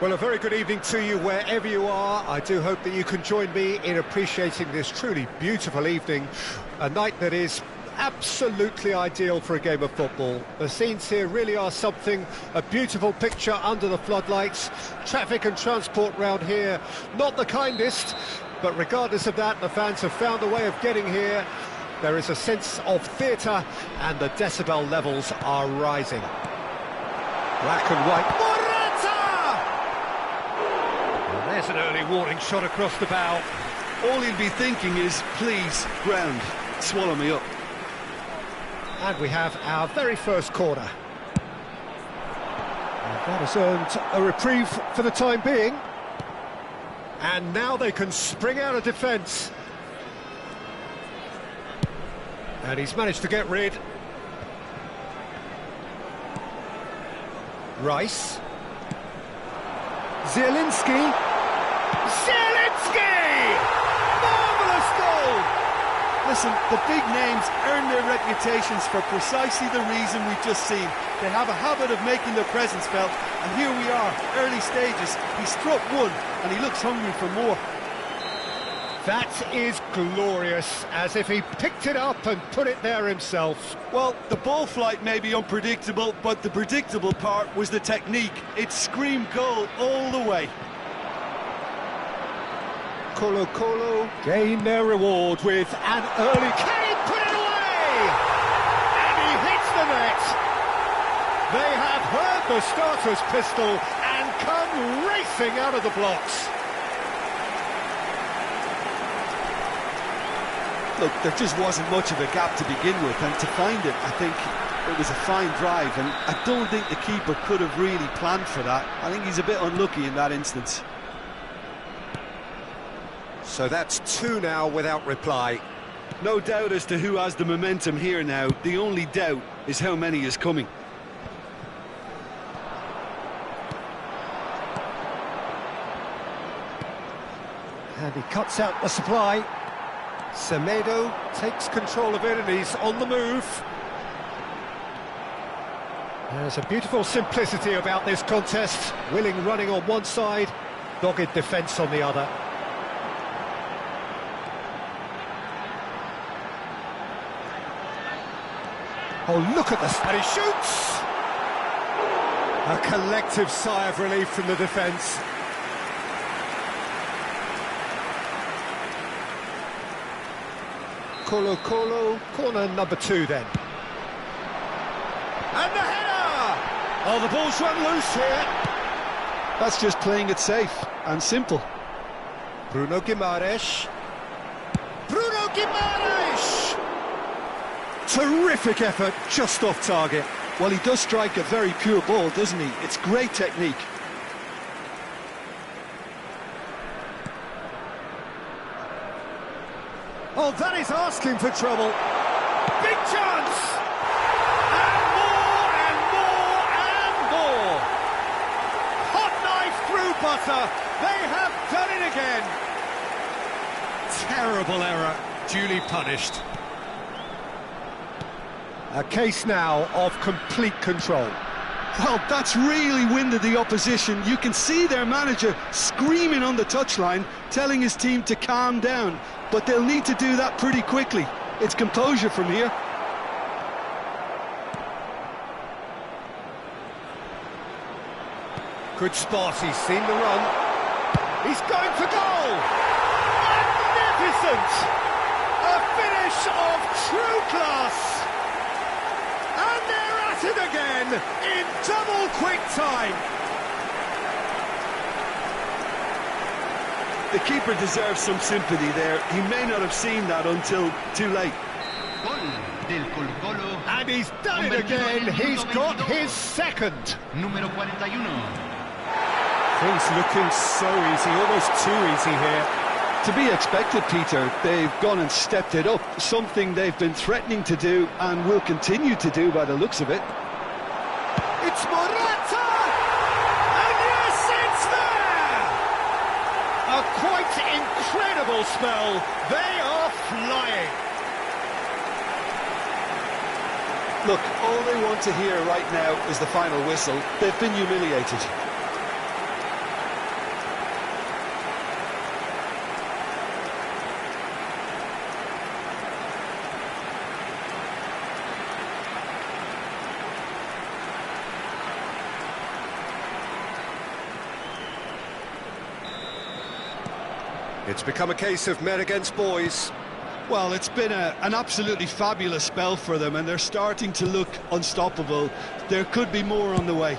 Well, a very good evening to you wherever you are. I do hope that you can join me in appreciating this truly beautiful evening, a night that is absolutely ideal for a game of football. The scenes here really are something, a beautiful picture under the floodlights. Traffic and transport round here, not the kindest, but regardless of that, the fans have found a way of getting here. There is a sense of theatre, and the decibel levels are rising. Black and white. There's an early warning shot across the bow. All he'll be thinking is, please, ground, swallow me up. And we have our very first corner. And that has earned a reprieve for the time being. And now they can spring out of defence. And he's managed to get rid. Rice. Zielinski. Marvellous goal! Listen, the big names earn their reputations for precisely the reason we've just seen. They have a habit of making their presence felt, and here we are, early stages. He struck one, and he looks hungry for more. That is glorious, as if he picked it up and put it there himself. Well, the ball flight may be unpredictable, but the predictable part was the technique. It screamed goal all the way. Colo gain their reward with an early... Can he put it away? And he hits the net. They have heard the starter's pistol and come racing out of the blocks. Look, there just wasn't much of a gap to begin with, and to find it, I think it was a fine drive, and I don't think the keeper could have really planned for that. I think he's a bit unlucky in that instance. So that's two now without reply. No doubt as to who has the momentum here now. The only doubt is how many is coming. And he cuts out the supply. Semedo takes control of it and he's on the move. There's a beautiful simplicity about this contest. Willing running on one side, dogged defence on the other. Oh, look at this, and he shoots! A collective sigh of relief from the defence. Colo, corner number 2 then. And the header! Oh, the ball's run loose here. That's just playing it safe and simple. Bruno Guimaraes. Terrific effort, just off target. Well, he does strike a very pure ball, doesn't he? It's great technique. Oh, that is asking for trouble. Big chance! And more! Hot knife through butter. They have done it again. Terrible error, duly punished. A case now of complete control. Well, that's really winded the opposition. You can see their manager screaming on the touchline, telling his team to calm down. But they'll need to do that pretty quickly. It's composure from here. Good spot, he's seen the run. He's going for goal! Magnificent! A finish of true class! And they're at it again, in double quick time! The keeper deserves some sympathy there. He may not have seen that until too late. And he's done it again. He's got his second. Things looking so easy, almost too easy here. To be expected, Peter. They've gone and stepped it up. Something they've been threatening to do and will continue to do by the looks of it. It's Morata! And yes, it's there! A quite incredible spell. They are flying. Look, all they want to hear right now is the final whistle. They've been humiliated. It's become a case of men against boys. Well, it's been an absolutely fabulous spell for them, and they're starting to look unstoppable. There could be more on the way.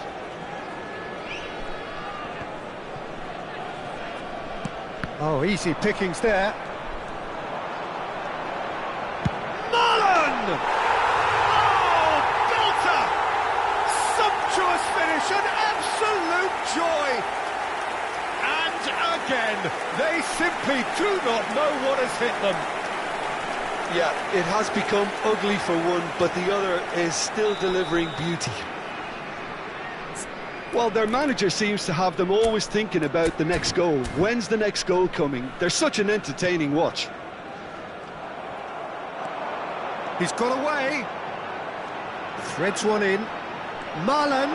Oh, easy pickings there. Mullen! Oh, belter! Sumptuous finish, an absolute joy! And again, they simply do not know what has hit them. Yeah, it has become ugly for one, but the other is still delivering beauty. Well, their manager seems to have them always thinking about the next goal. When's the next goal coming? They're such an entertaining watch. He's got away. Threads one in. Mullen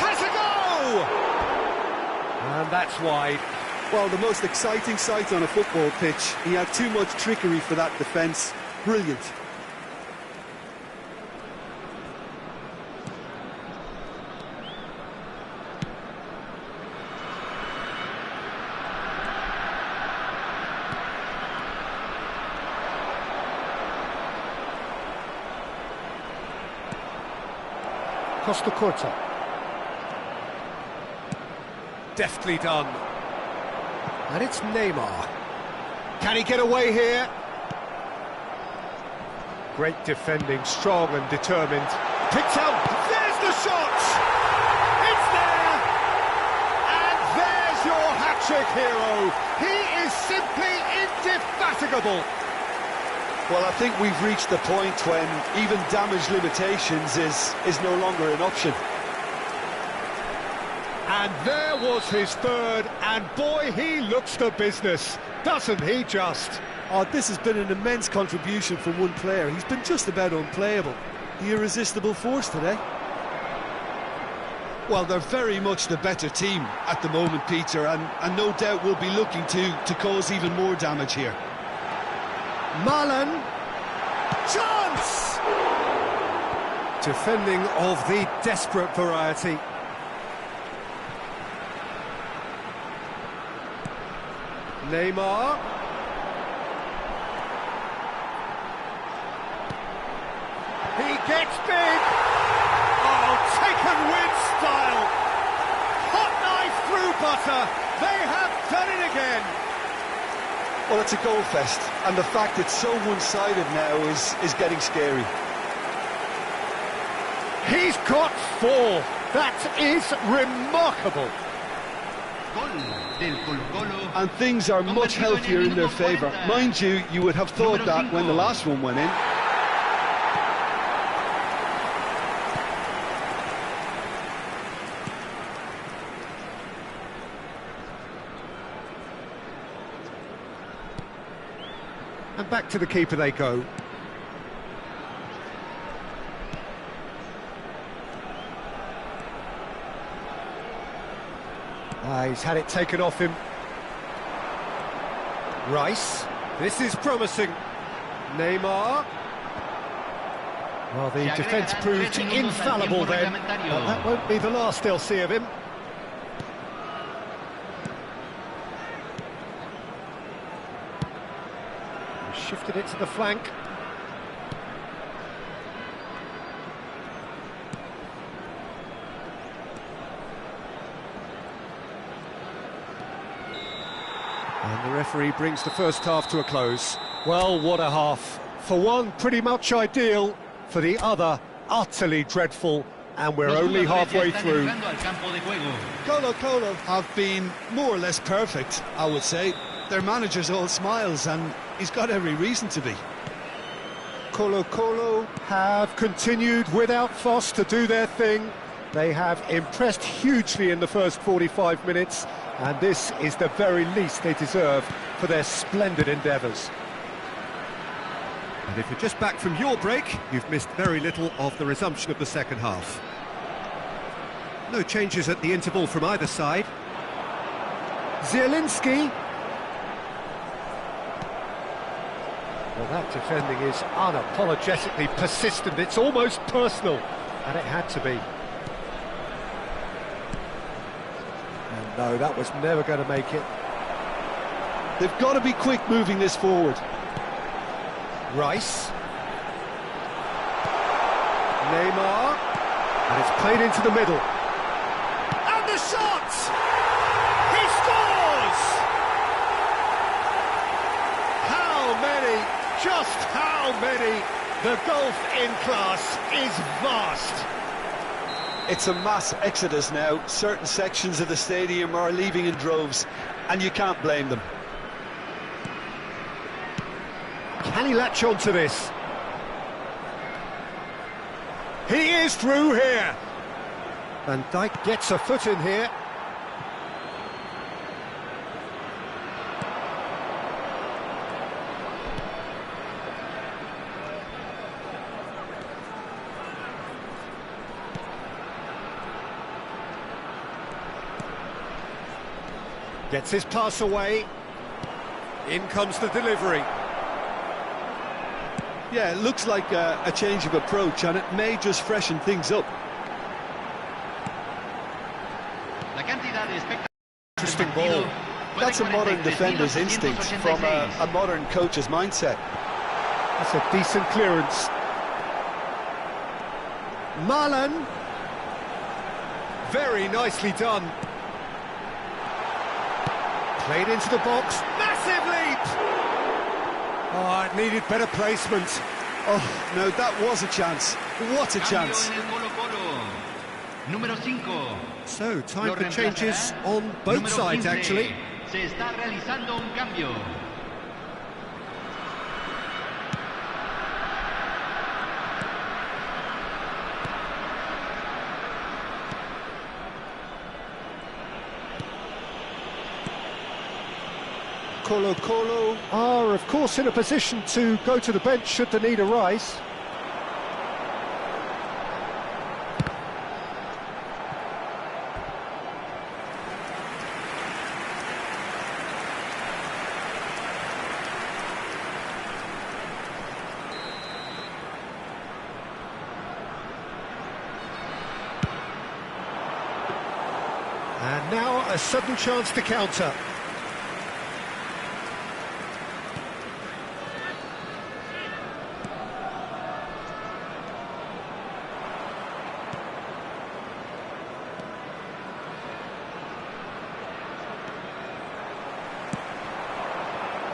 has a go! And that's wide. Well, the most exciting sight on a football pitch. He had too much trickery for that defence. Brilliant. Costa Corta. Deftly done. And it's Neymar. Can he get away here? Great defending, strong and determined. Picked out, there's the shot! It's there! And there's your hat-trick hero. He is simply indefatigable. Well, I think we've reached the point when even damage limitations is no longer an option. And there was his third, and boy, he looks the business, doesn't he just? Oh, this has been an immense contribution from one player. He's been just about unplayable. The irresistible force today. Well, they're very much the better team at the moment, Peter, and no doubt will be looking to cause even more damage here. Mullen, chance! Defending of the desperate variety. Neymar. He gets big. Oh, taken with style. Hot knife through butter. They have done it again. Well, it's a goal fest, and the fact it's so one-sided now is getting scary. He's got four. That is remarkable. And things are much healthier in their favour. Mind you, you would have thought that when the last one went in. And back to the keeper they go. He's had it taken off him. Rice, this is promising. Neymar. Well, the defence proved infallible then, but that won't be the last they'll see of him. He shifted it to the flank. And the referee brings the first half to a close. Well, what a half. For one, pretty much ideal. For the other, utterly dreadful. And we're only halfway through. Colo have been more or less perfect, I would say. Their manager's all smiles, and he's got every reason to be. Colo have continued without fuss to do their thing. They have impressed hugely in the first 45 minutes. And this is the very least they deserve for their splendid endeavours. And if you're just back from your break, you've missed very little of the resumption of the second half. No changes at the interval from either side. Zielinski. Well, that defending is unapologetically persistent. It's almost personal, and it had to be. And no, that was never going to make it. They've got to be quick moving this forward. Rice. Neymar. And it's played into the middle. And the shot! He scores! How many? Just how many? The gulf in class is vast. It's a mass exodus now. Certain sections of the stadium are leaving in droves, and you can't blame them. Can he latch on to this? He is through here. Van Dijk gets a foot in here. Gets his pass away. In comes the delivery. Yeah, it looks like a change of approach, and it may just freshen things up. Interesting ball. That's a modern defender's instinct from a modern coach's mindset. That's a decent clearance. Marlon. Very nicely done. Played into the box. Massive leap! Oh, it needed better placement. Oh, no, that was a chance. What a chance. So, time for changes on both sides, actually. Se está realizando un cambio. Colo are, of course, in a position to go to the bench should the need arise. And now a sudden chance to counter.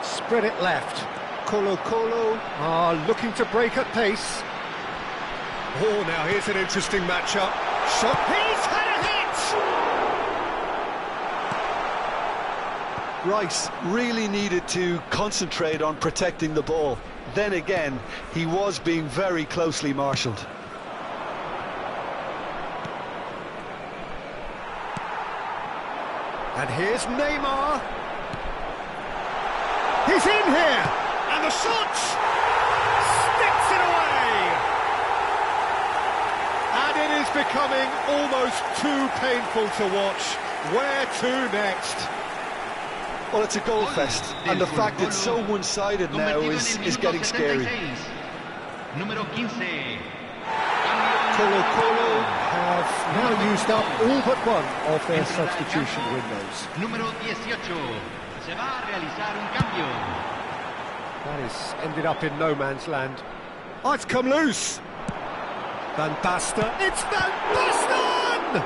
Spread it left. Colo are looking to break at pace. Oh, now here's an interesting matchup. Shot. He's had a hit! Rice really needed to concentrate on protecting the ball. Then again, he was being very closely marshalled. And here's Neymar. He's in here! And the shot! Sticks it away! And it is becoming almost too painful to watch. Where to next? Well, it's a goal fest, and the fact it's so one-sided now is getting scary. Colo have now used up all but one of their substitution windows. Número 18. Se va a realizar un cambio. That is ended up in no man's land. Oh, it's come loose. Van Basten. It's Van Basten!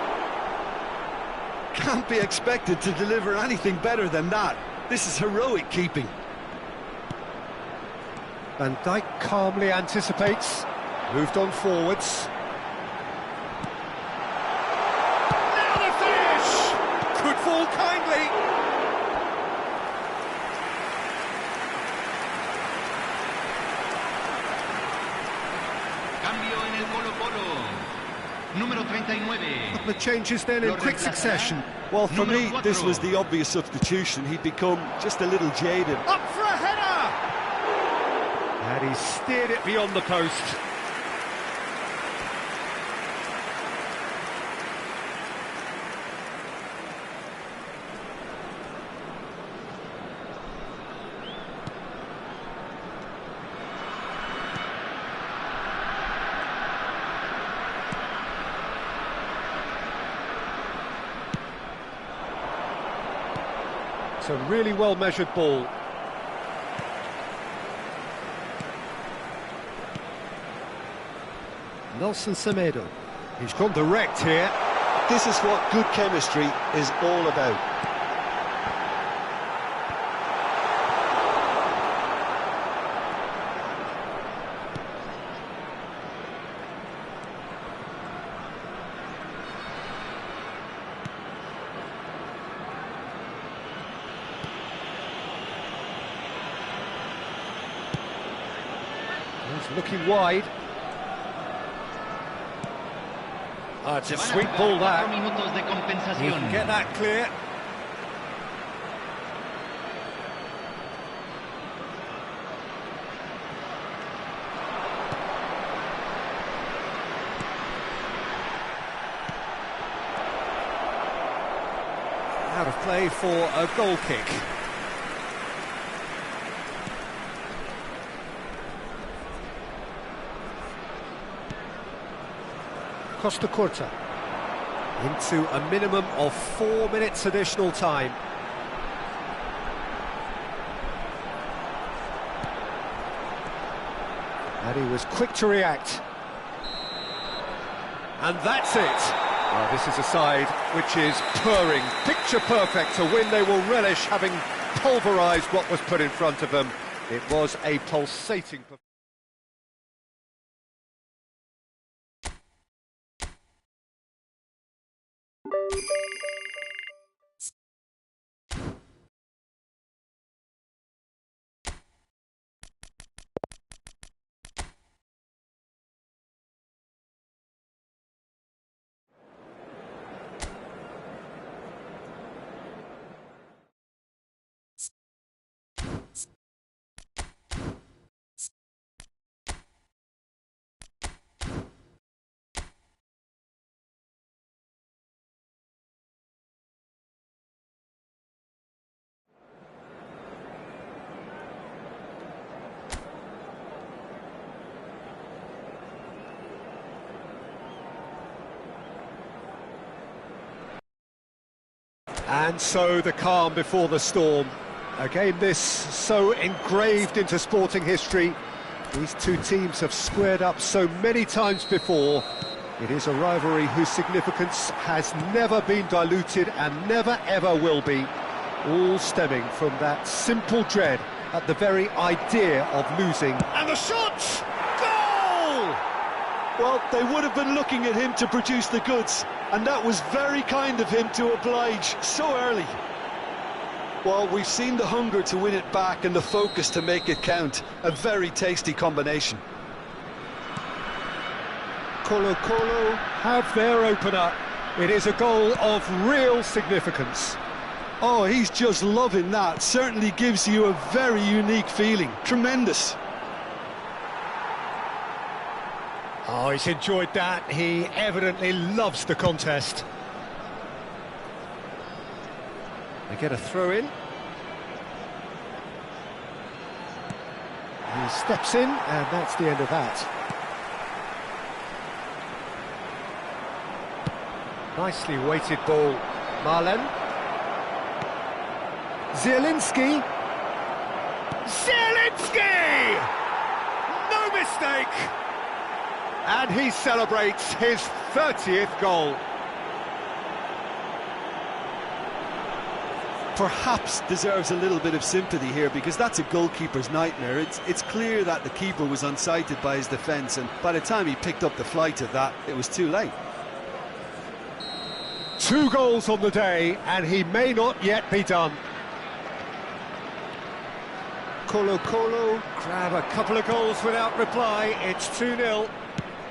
Can't be expected to deliver anything better than that. This is heroic keeping. Van Dijk calmly anticipates. Moved on forwards. Now the finish! Could fall kindly. Cambio en el Colo-Colo. Número 39. Couple of changes then in quick succession. Well, for me, this was the obvious substitution. He'd become just a little jaded. Up for a header! And he steered it beyond the post. It's a really well-measured ball. Nelson Semedo. He's gone direct here. This is what good chemistry is all about. He's looking wide. Oh, it's a sweet ball, that. He can get that clear. Out of play for a goal kick. Costa Curta into a minimum of 4 minutes additional time. And he was quick to react. And that's it. Well, this is a side which is purring, picture perfect, a win they will relish, having pulverised what was put in front of them. It was a pulsating performance. And so the calm before the storm. A game this so engraved into sporting history. These two teams have squared up so many times before. It is a rivalry whose significance has never been diluted and never ever will be. All stemming from that simple dread at the very idea of losing. And the shot! Goal! Well, they would have been looking at him to produce the goods, and that was very kind of him to oblige so early. Well, we've seen the hunger to win it back and the focus to make it count. A very tasty combination. Colo-Colo have their opener. It is a goal of real significance. Oh, he's just loving that. Certainly gives you a very unique feeling. Tremendous. Oh, he's enjoyed that. He evidently loves the contest. They get a throw in. He steps in, and that's the end of that. Nicely weighted ball. Marlen. Zielinski. Zielinski! No mistake! And he celebrates his 30th goal. Perhaps deserves a little bit of sympathy here, because that's a goalkeeper's nightmare. It's clear that the keeper was unsighted by his defence, and by the time he picked up the flight of that, it was too late. 2 goals on the day, and he may not yet be done. Colo-Colo grab a couple of goals without reply. It's 2-0.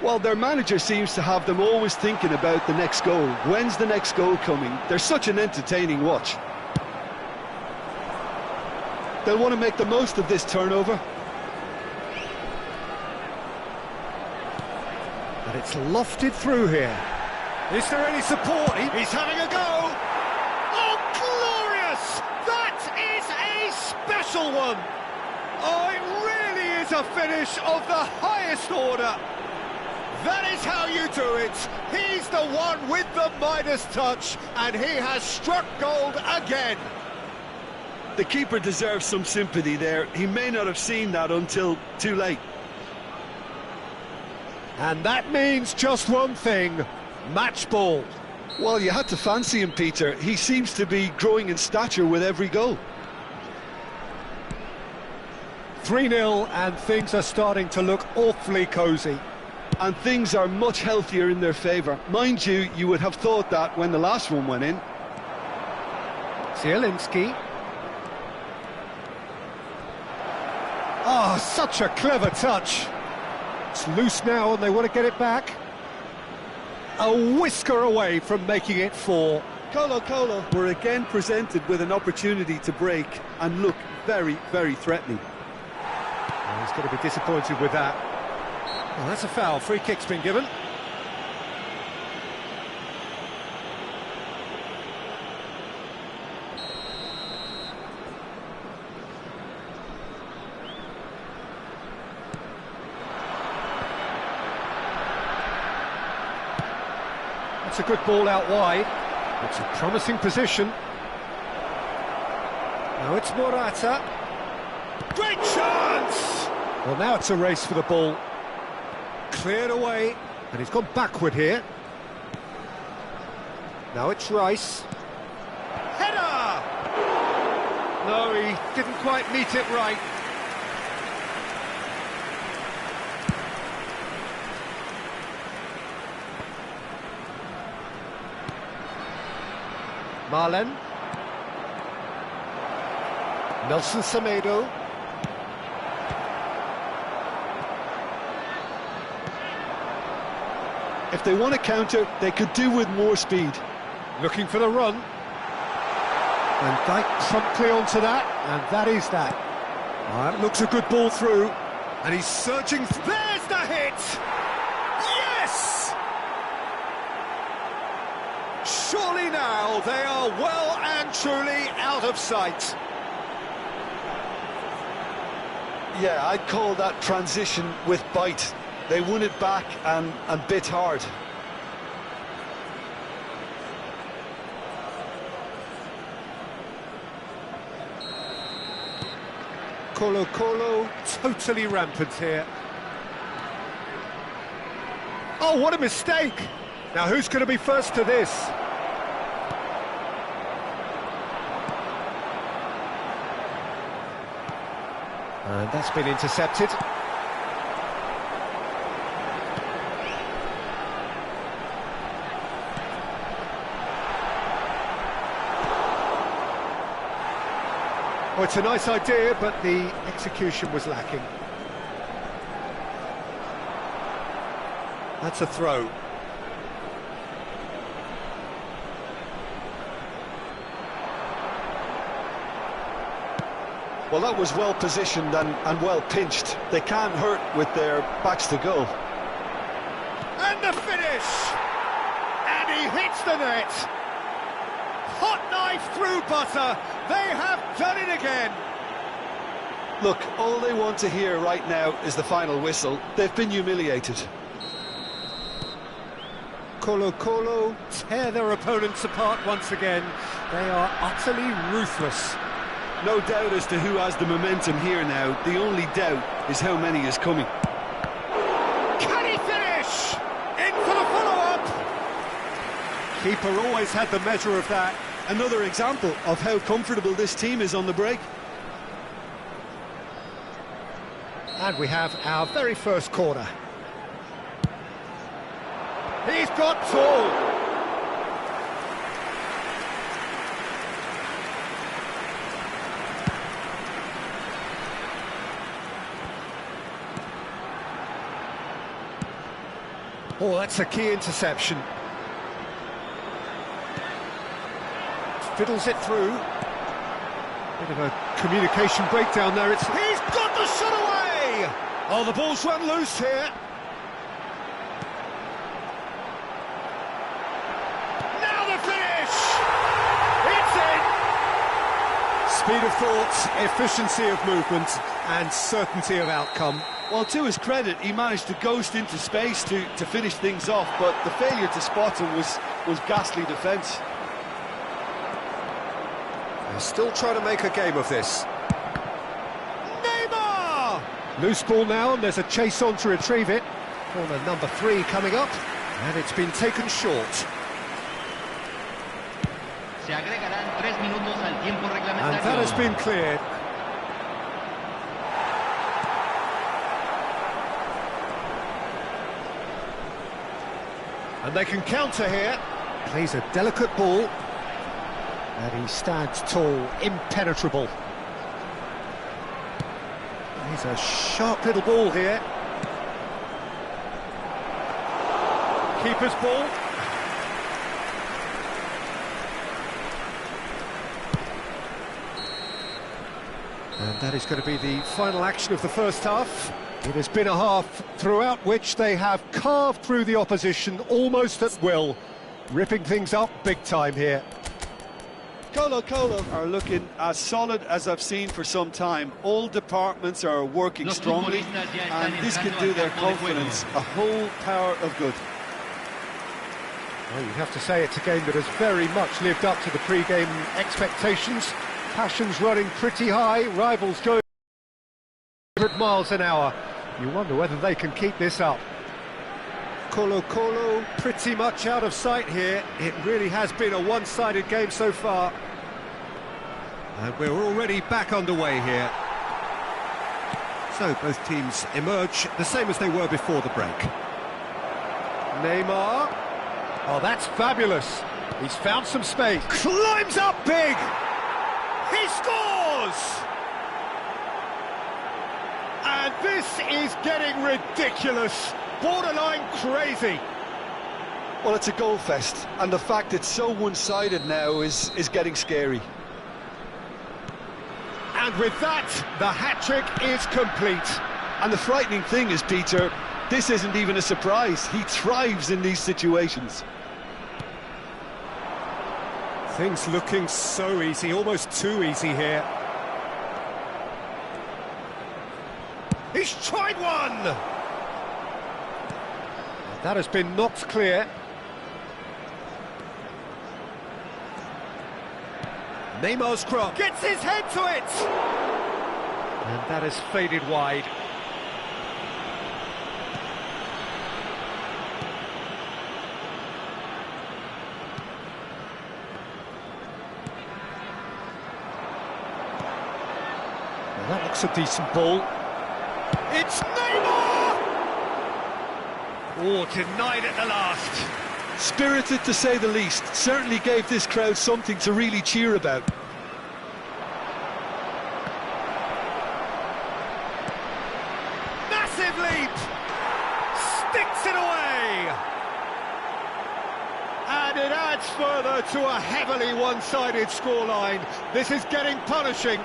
Well, their manager seems to have them always thinking about the next goal. When's the next goal coming? They're such an entertaining watch. They'll want to make the most of this turnover. And it's lofted through here. Is there any support? He's having a go! Oh, glorious! That is a special one! Oh, it really is a finish of the highest order. That is how you do it. He's the one with the Midas touch, and he has struck gold again. The keeper deserves some sympathy there. He may not have seen that until too late. And that means just one thing, match ball. Well, you had to fancy him, Peter. He seems to be growing in stature with every goal. 3-0 and things are starting to look awfully cosy. And things are much healthier in their favour. Mind you, you would have thought that when the last one went in. Zielinski. Oh, such a clever touch. It's loose now and they want to get it back. A whisker away from making it 4. Colo were again presented with an opportunity to break and look very, very threatening. Oh, he's going to be disappointed with that. Well, that's a foul. Free kick's been given. It's a good ball out wide. It's a promising position. Now it's Morata. Great chance! Well, now it's a race for the ball. Cleared away, and he's gone backward here. Now it's Rice. Header! No, he didn't quite meet it right. Marlen. Nelson Semedo. If they want to counter, they could do with more speed. Looking for the run. And Dijk promptly onto that, and that is that. That looks a good ball through. And he's searching. There's the hit! Yes! Surely now they are well and truly out of sight. Yeah, I'd call that transition with bite. They won it back and bit hard. Colo totally rampant here. Oh, what a mistake! Now who's going to be first to this? And that's been intercepted. Well, it's a nice idea, but the execution was lacking. That's a throw. Well, that was well positioned and well pinched. They can't hurt with their backs to goal. And the finish! And he hits the net! Hot knife through butter! They have done it again! Look, all they want to hear right now is the final whistle. They've been humiliated. Colo tear their opponents apart once again. They are utterly ruthless. No doubt as to who has the momentum here now. The only doubt is how many is coming. Can he finish? In for the follow-up! Keeper always had the measure of that. Another example of how comfortable this team is on the break. And we have our very first corner. He's got tall. Oh, that's a key interception. Fiddles it through. Bit of a communication breakdown there. He's got the shot away! Oh, the ball's run loose here. Now the finish! It's in! Speed of thought, efficiency of movement, and certainty of outcome. Well, to his credit, he managed to ghost into space to finish things off, but the failure to spot him was ghastly defence. They're still trying to make a game of this. Neymar! Loose ball now, and there's a chase on to retrieve it. Corner number 3 coming up, and it's been taken short. Se agregarán 3 minutos al tiempo reglamentario. And that has been cleared. And they can counter here. Plays a delicate ball. And he stands tall, impenetrable. He's a sharp little ball here. Keeper's ball. And that is going to be the final action of the first half. It has been a half throughout which they have carved through the opposition almost at will, ripping things up big time here. Colo are looking as solid as I've seen for some time. All departments are working strongly, and this could do their confidence a whole power of good. Well, you have to say it's a game that has very much lived up to the pre-game expectations. Passions running pretty high, rivals going 100 miles an hour. You wonder whether they can keep this up. Colo pretty much out of sight here. It really has been a one-sided game so far. And we're already back underway here. So both teams emerge the same as they were before the break. Neymar. Oh, that's fabulous. He's found some space. Climbs up big. He scores! And this is getting ridiculous. Borderline crazy. Well, it's a goal fest, and the fact it's so one-sided now is getting scary. And with that, the hat-trick is complete. And the frightening thing is, Peter, this isn't even a surprise. He thrives in these situations. Things looking so easy, almost too easy here. He's tried one! That has been knocked clear. Neymar's cross gets his head to it! And that has faded wide. Well, that looks a decent ball. It's Neymar! Oh, denied at the last. Spirited, to say the least. Certainly gave this crowd something to really cheer about. Massive leap! Sticks it away! And it adds further to a heavily one-sided scoreline. This is getting punishing.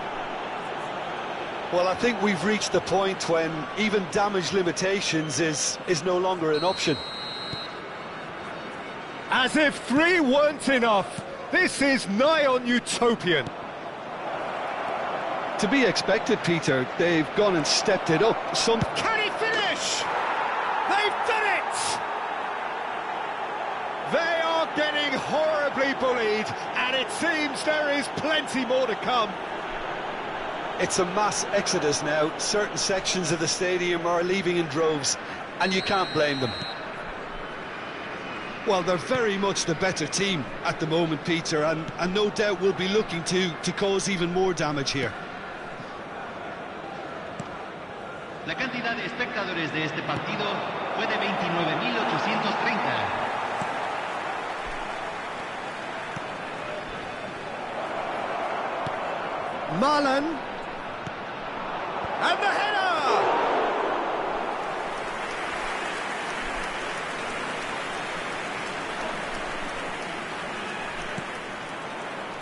Well, I think we've reached the point when even damage limitations is no longer an option. As if 3 weren't enough, this is nigh on utopian. To be expected, Peter. They've gone and stepped it up. Can he finish? They've done it! They are getting horribly bullied, and it seems there is plenty more to come. It's a mass exodus now. Certain sections of the stadium are leaving in droves, and you can't blame them. Well, they're very much the better team at the moment, Peter, and no doubt will be looking to cause even more damage here. La cantidad de espectadores de este partido fue de 29.830. Marlon. And the header!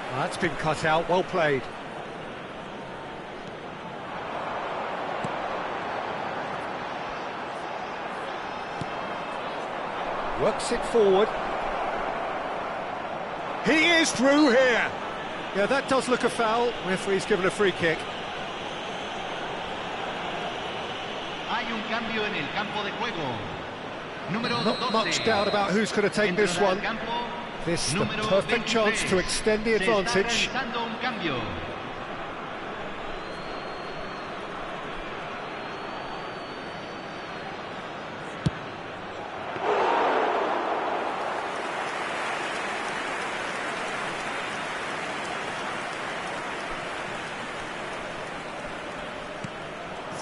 Oh, that's been cut out, well played. Works it forward. He is through here. Yeah, that does look a foul. Referee's given a free kick. Hay un cambio en el campo de juego. Número Not 12. much doubt about who's going to take this one. This is the perfect chance to extend the advantage.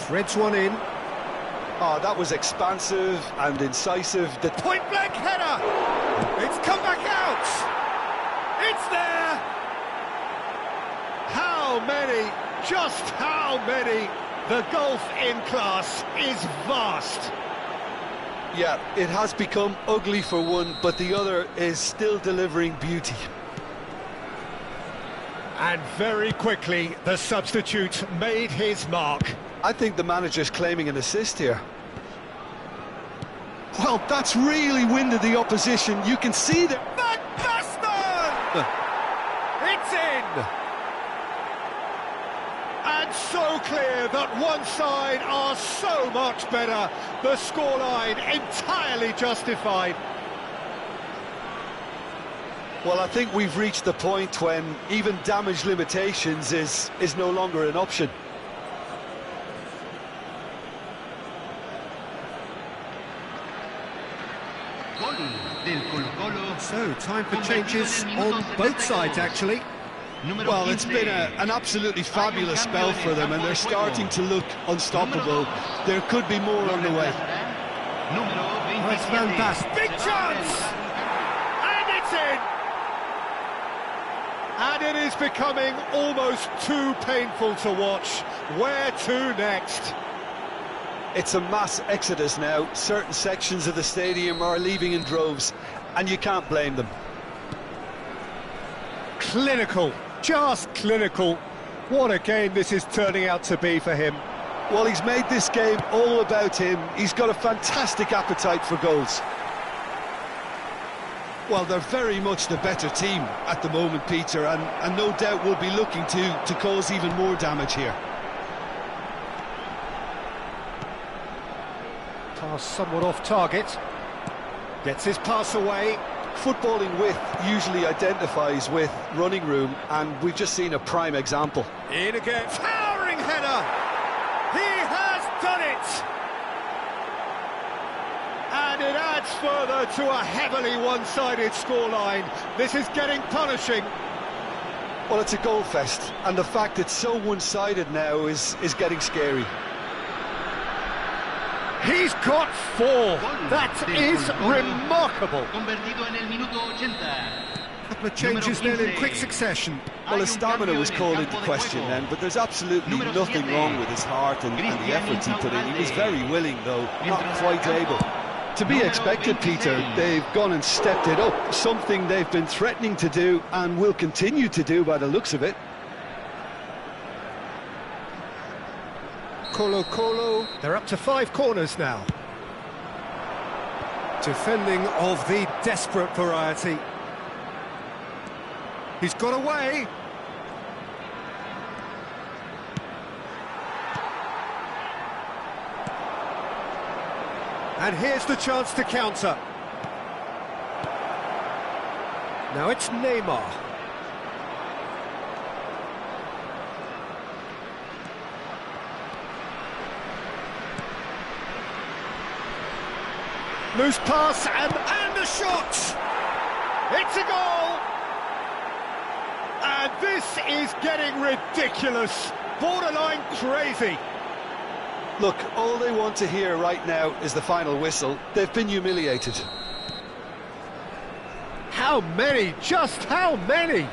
Threads one in. Oh, that was expansive and incisive. The point-blank header! It's come back out! It's there! How many, just how many? The gulf in class is vast. Yeah, it has become ugly for one, but the other is still delivering beauty. And very quickly, the substitute made his mark. I think the manager's claiming an assist here. Well, that's really winded the opposition. You can see that. Van Basten! It's in! And so clear that one side are so much better. The scoreline entirely justified. Well, I think we've reached the point when even damage limitations is no longer an option. So, time for changes on both sides, actually. Well, it's been an absolutely fabulous spell for them, and they're starting to look unstoppable. There could be more on the way. It's Van Basten. Big chance! And it's in! And it is becoming almost too painful to watch. Where to next? It's a mass exodus now. Certain sections of the stadium are leaving in droves, and you can't blame them. Clinical, just clinical. What a game this is turning out to be for him. Well, he's made this game all about him. He's got a fantastic appetite for goals. Well, they're very much the better team at the moment, Peter, and no doubt will be looking to cause even more damage here. Pass somewhat off target. Gets his pass away. Footballing width usually identifies with running room, and we've just seen a prime example. In again. Towering header! He has done it! And it adds further to a heavily one-sided scoreline. This is getting punishing. Well, it's a goal fest, and the fact it's so one-sided now is getting scary. He's got four. That is remarkable. Couple of changes then in quick succession. Well, his stamina was called into question then, but there's absolutely nothing wrong with his heart and the efforts he put in. He was very willing, though, not quite able. To be expected, Peter, they've gone and stepped it up, something they've been threatening to do and will continue to do by the looks of it. Colo. They're up to 5 corners now. Defending of the desperate variety. He's got away. And here's the chance to counter. Now it's Neymar. Loose pass and the shot! It's a goal! And this is getting ridiculous, borderline crazy. Look, all they want to hear right now is the final whistle. They've been humiliated. How many? Just how many?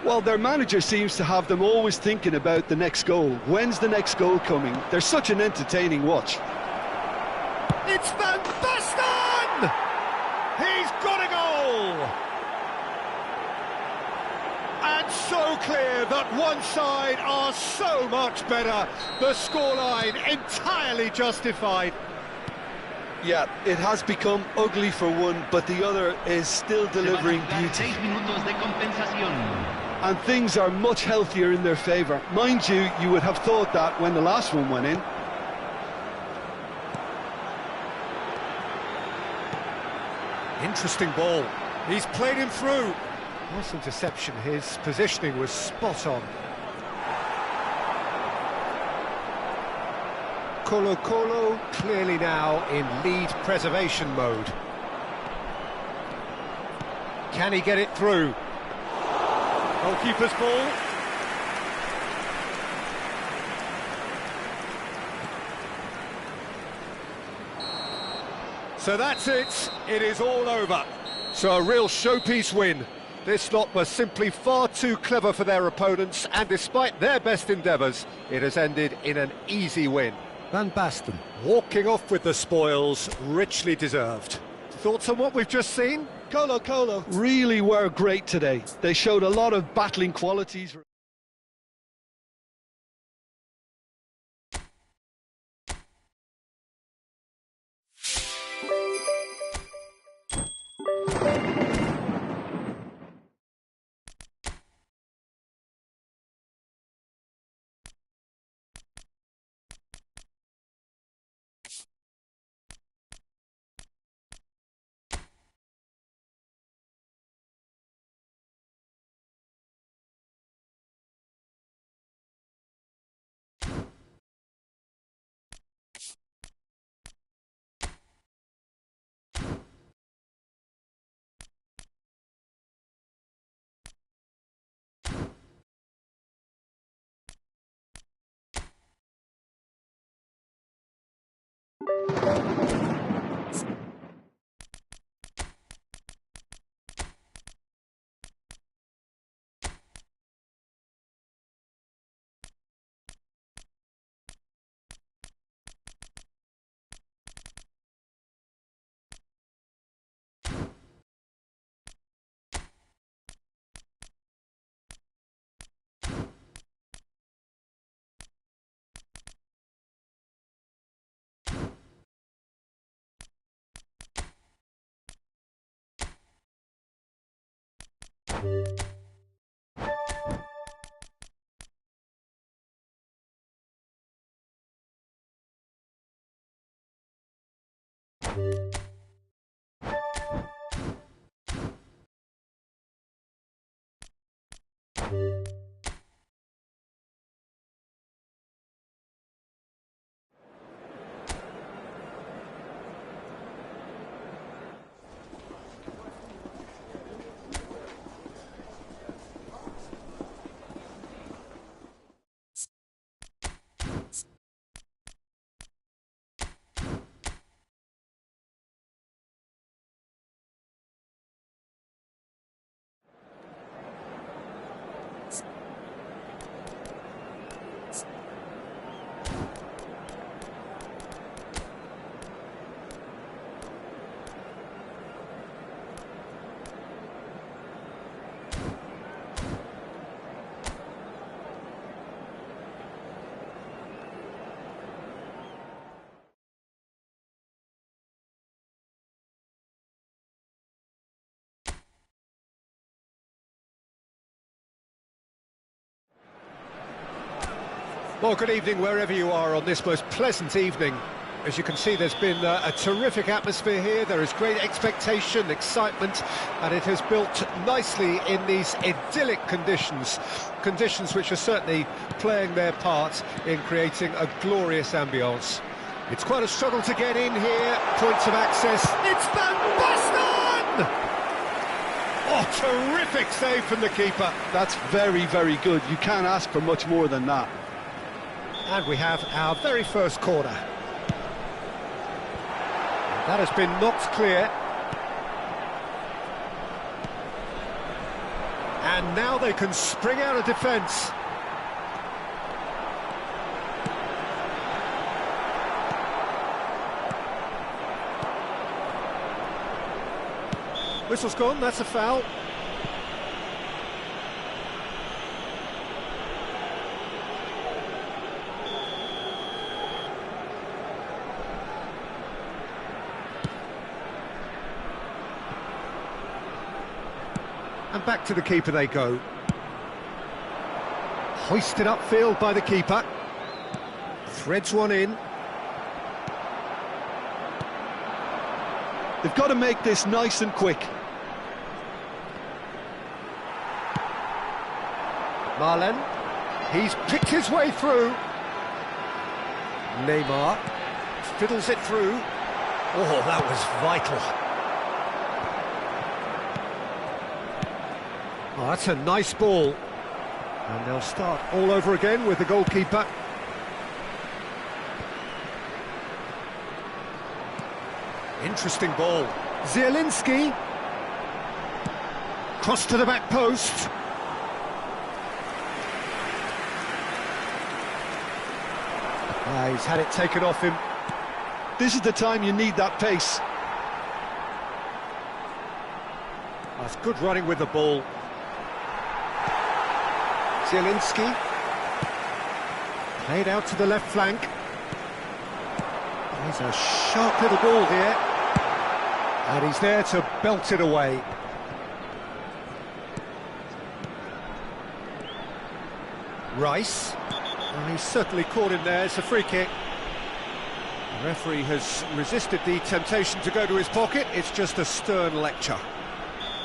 Well, their manager seems to have them always thinking about the next goal. When's the next goal coming? They're such an entertaining watch. It's Van Basten! He's got a goal! And so clear that one side are so much better. The scoreline entirely justified. Yeah, it has become ugly for one, but the other is still delivering beauty. And things are much healthier in their favour. Mind you, you would have thought that when the last one went in. Interesting ball. He's played him through. Nice interception. His positioning was spot on. Colo clearly now in lead preservation mode. Can he get it through? Goalkeeper's ball. So that's it. It is all over. So a real showpiece win. This lot was simply far too clever for their opponents, and despite their best endeavours, it has ended in an easy win. Van Basten Walking off with the spoils, richly deserved. Thoughts on what we've just seen? Colo really were great today. They showed a lot of battling qualities. Well, good evening wherever you are on this most pleasant evening. As you can see, there's been a terrific atmosphere here. There is great expectation, excitement, and it has built nicely in these idyllic conditions. Conditions which are certainly playing their part in creating a glorious ambience. It's quite a struggle to get in here. Points of access. It's Van Basten! Oh, terrific save from the keeper. That's very, very good. You can't ask for much more than that. And we have our very first corner. That has been knocked clear. And now they can spring out of defence. Whistle's gone, that's a foul. And back to the keeper they go. Hoisted upfield by the keeper. Threads one in. They've got to make this nice and quick. Marlen, he's picked his way through. Neymar fiddles it through. Oh, that was vital. Oh, that's a nice ball. And they'll start all over again with the goalkeeper. Interesting ball. Zielinski. Cross to the back post. He's had it taken off him. This is the time you need that pace. That's good running with the ball. Zielinski. Played out to the left flank. He's a sharp little ball here. And he's there to belt it away. Rice. Well, he's certainly caught him there. It's a free kick. The referee has resisted the temptation to go to his pocket. It's just a stern lecture.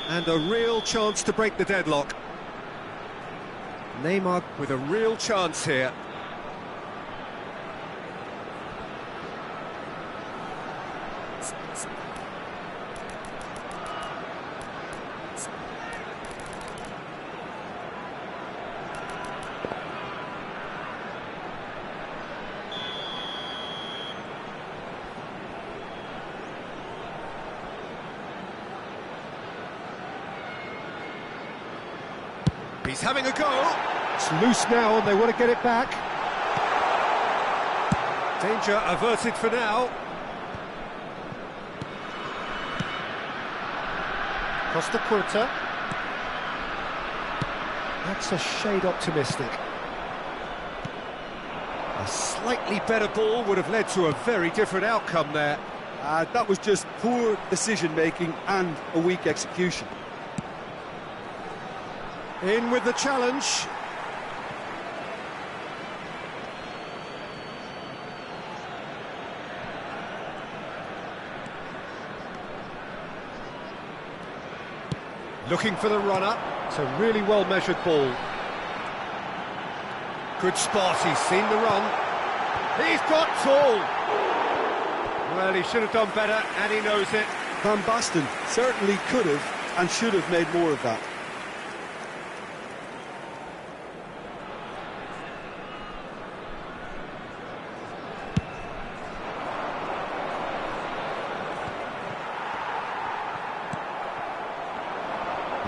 And a real chance to break the deadlock. Neymar with a real chance here. He's having a go. It's loose now and they want to get it back. Danger averted for now. Costa Curta. That's a shade optimistic. A slightly better ball would have led to a very different outcome there. That was just poor decision-making and a weak execution. In with the challenge. Looking for the runner. It's a really well-measured ball. Good spot, he's seen the run. He's got tall. Well, he should have done better, and he knows it. Van Basten certainly could have and should have made more of that.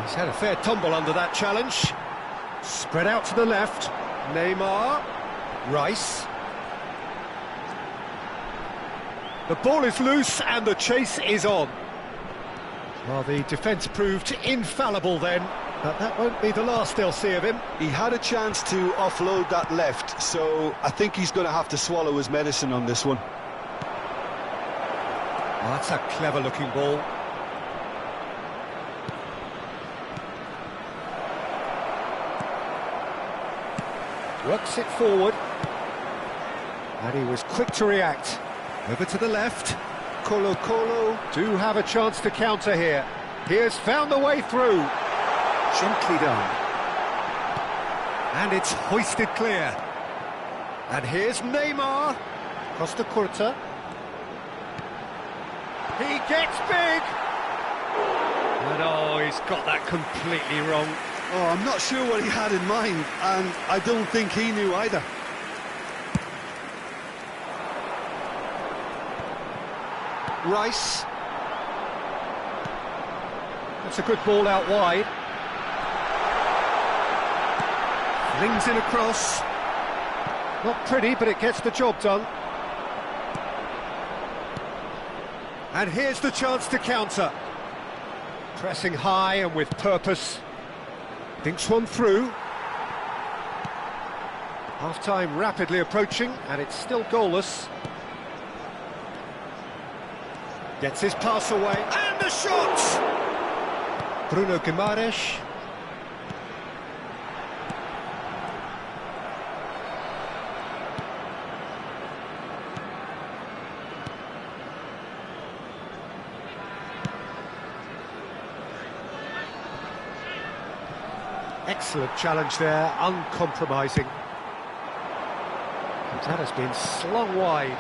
He's had a fair tumble under that challenge. Spread out to the left. Neymar. Rice. The ball is loose and the chase is on. Well, the defence proved infallible then, but that won't be the last they'll see of him. He had a chance to offload that left, so I think he's going to have to swallow his medicine on this one. Oh, that's a clever-looking ball. Works it forward. And he was quick to react. Over to the left. Colo-Colo do have a chance to counter here. He has found the way through. Gently done. And it's hoisted clear. And here's Neymar. Costa Curta. He gets big. And oh, he's got that completely wrong. Oh, I'm not sure what he had in mind, and I don't think he knew either. Rice. That's a good ball out wide. Flings in across. Not pretty, but it gets the job done. And here's the chance to counter. Pressing high and with purpose. Thinks one through. Half-time rapidly approaching, and it's still goalless. Gets his pass away, and the shot! Bruno Guimaraes. Excellent challenge there, uncompromising. And that has been slung wide.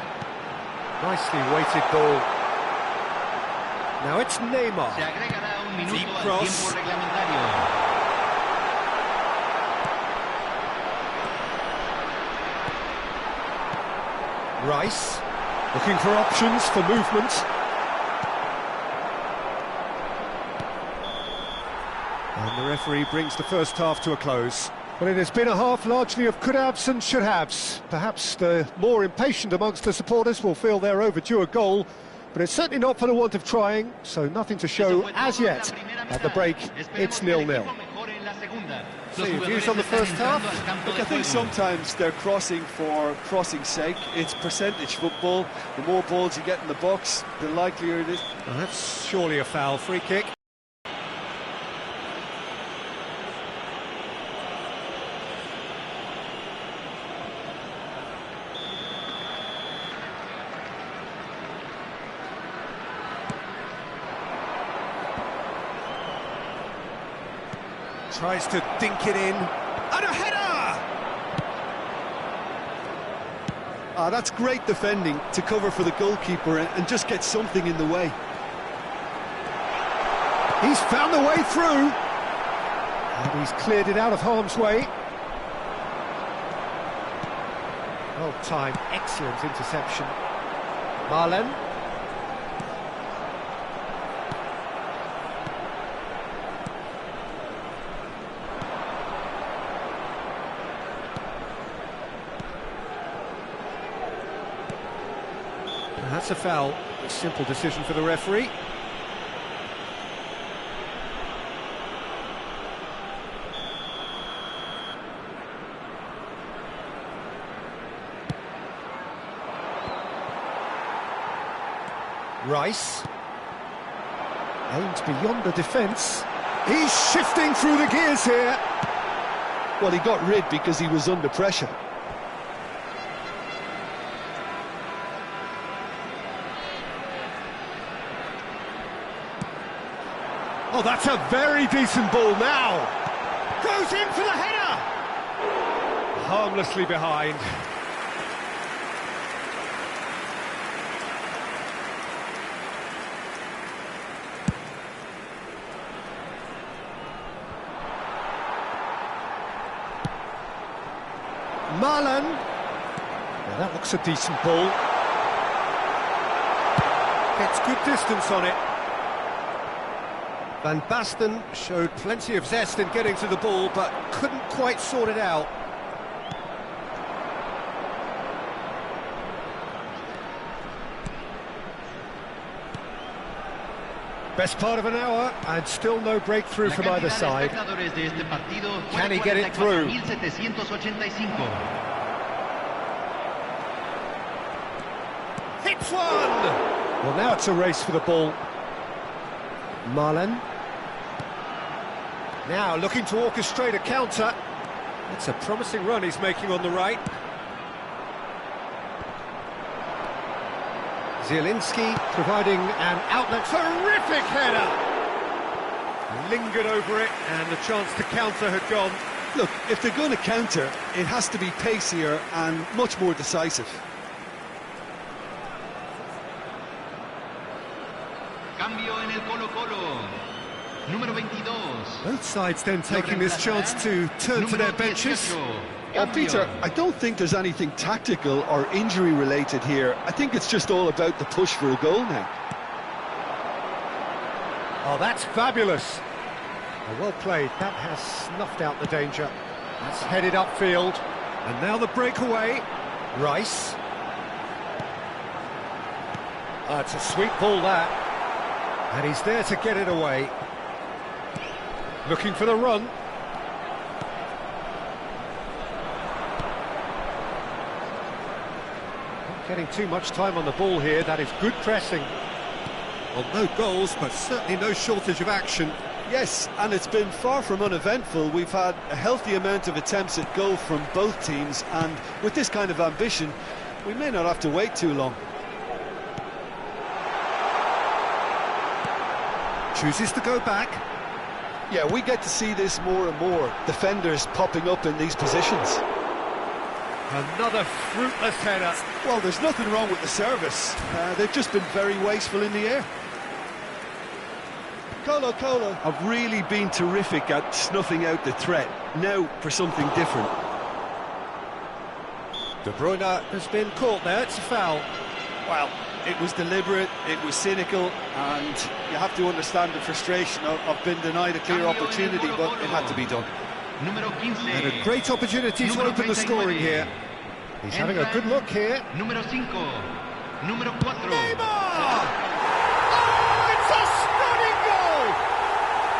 Nicely weighted ball. Now it's Neymar. Se agregará un minuto Deep al cross. tiempo reglamentario. Rice, looking for options for movement. And the referee brings the first half to a close. Well, it has been a half largely of could-haves and should-haves. Perhaps the more impatient amongst the supporters will feel they're overdue a goal, but it's certainly not for the want of trying, so nothing to show as yet. At the break, it's 0-0. So your views on the first half? Look, I think sometimes they're crossing for crossing's sake. It's percentage football. The more balls you get in the box, the likelier it is. Well, that's surely a foul. Free kick. Tries to dink it in. And a header! That's great defending to cover for the goalkeeper and just get something in the way. He's found the way through. And he's cleared it out of harm's way. Well timed, excellent interception. Marlen. That's a foul. A simple decision for the referee. Rice. Aimed beyond the defence. He's shifting through the gears here. Well, he got rid because he was under pressure. Oh, that's a very decent ball now. Goes in for the header. Harmlessly behind. Marlen. Well, that looks a decent ball. Gets good distance on it. Van Basten showed plenty of zest in getting to the ball, but couldn't quite sort it out. Best part of an hour, and still no breakthrough from either side. Can he get it through? Hits one! Well, now it's a race for the ball. Marlen. Now looking to orchestrate a counter. It's a promising run he's making on the right. Zielinski providing an outlet. Terrific header! Lingered over it, and the chance to counter had gone. Look, if they're going to counter, it has to be pacier and much more decisive. Cambio en el Colo-Colo. Número 22. Both sides then taking this chance to turn to their benches. Well, Peter, I don't think there's anything tactical or injury related here. I think it's just all about the push for a goal now. Oh, that's fabulous. Well played. That has snuffed out the danger. That's headed upfield. And now the breakaway. Rice. It's a sweet ball, that. And he's there to get it away. Looking for the run. Not getting too much time on the ball here. That is good pressing. Well, no goals, but certainly no shortage of action. Yes, and it's been far from uneventful. We've had a healthy amount of attempts at goal from both teams, and with this kind of ambition, we may not have to wait too long. Chooses to go back. Yeah, we get to see this more and more. Defenders popping up in these positions. Another fruitless header. Well, there's nothing wrong with the service. They've just been very wasteful in the air. Colo have really been terrific at snuffing out the threat. Now for something different. De Bruyne has been caught there. It's a foul. Well, it was deliberate, it was cynical, and you have to understand the frustration of being denied a clear opportunity, but it had to be done. And a great opportunity to open the scoring here. He's having a good look here. Número 5. Número 4. Neymar! Oh, it's a stunning goal!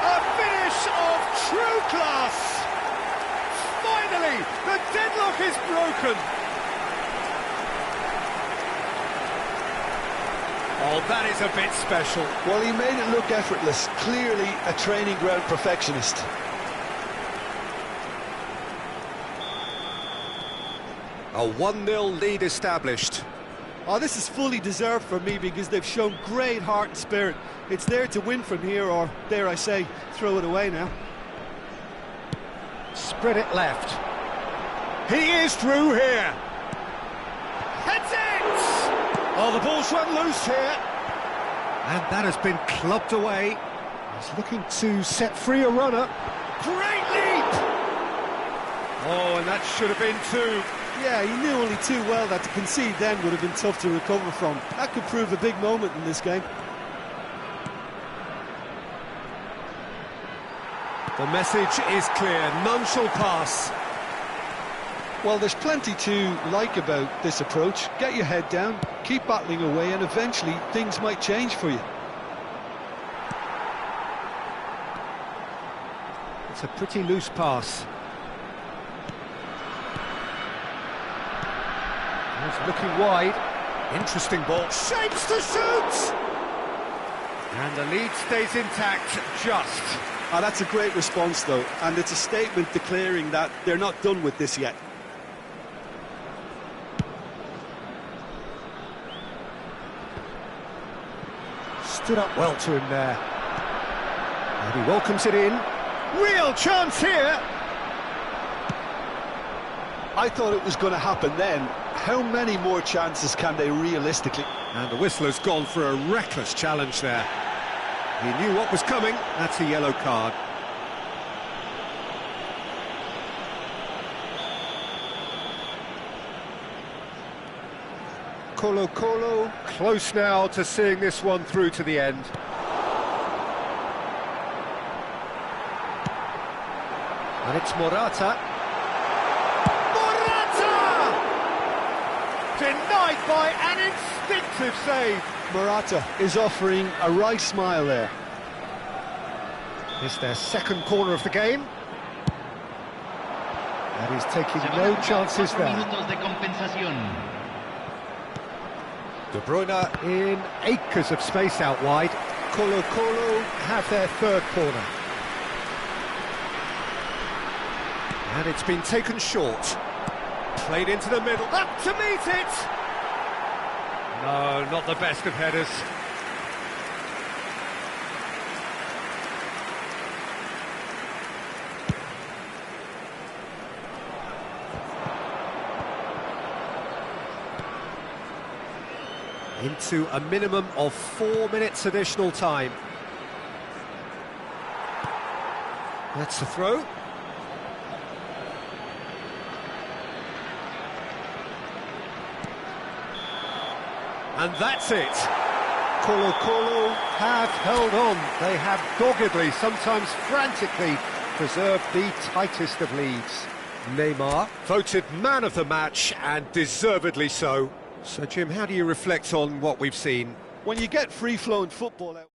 A finish of true class! Finally, the deadlock is broken! Oh, that is a bit special. Well, he made it look effortless. Clearly a training ground perfectionist. A 1-0 lead established. Oh, this is fully deserved for me because they've shown great heart and spirit. It's there to win from here, or, dare I say, throw it away now. Spread it left. He is through here. Heads it! Oh, the ball's run loose here. And that has been clubbed away. He's looking to set free a runner. Great leap! Oh, and that should have been two. Yeah, he knew only too well that to concede then would have been tough to recover from. That could prove a big moment in this game. The message is clear, none shall pass. Well, there's plenty to like about this approach. Get your head down, keep battling away, and eventually things might change for you. It's a pretty loose pass. He's looking wide. Interesting ball. Shapes to shoot! And the lead stays intact, just. Ah, that's a great response, though, and it's a statement declaring that they're not done with this yet. Stood up well to him there. And he welcomes it in. Real chance here! I thought it was going to happen then. How many more chances can they realistically? And the whistler's gone for a reckless challenge there. He knew what was coming. That's a yellow card. Colo close now to seeing this one through to the end. And it's Morata. Denied by an instinctive save. Morata is offering a right smile there. It's their second corner of the game. And he's taking no chances there. De Bruyne in acres of space out wide. Colo have their third corner. And it's been taken short. Played into the middle, up to meet it! No, not the best of headers. Into a minimum of 4 minutes additional time. That's the throw. And that's it. Colo have held on. They have doggedly, sometimes frantically, preserved the tightest of leads. Neymar voted man of the match, and deservedly so. So, Jim, how do you reflect on what we've seen? When you get free-flowing football out...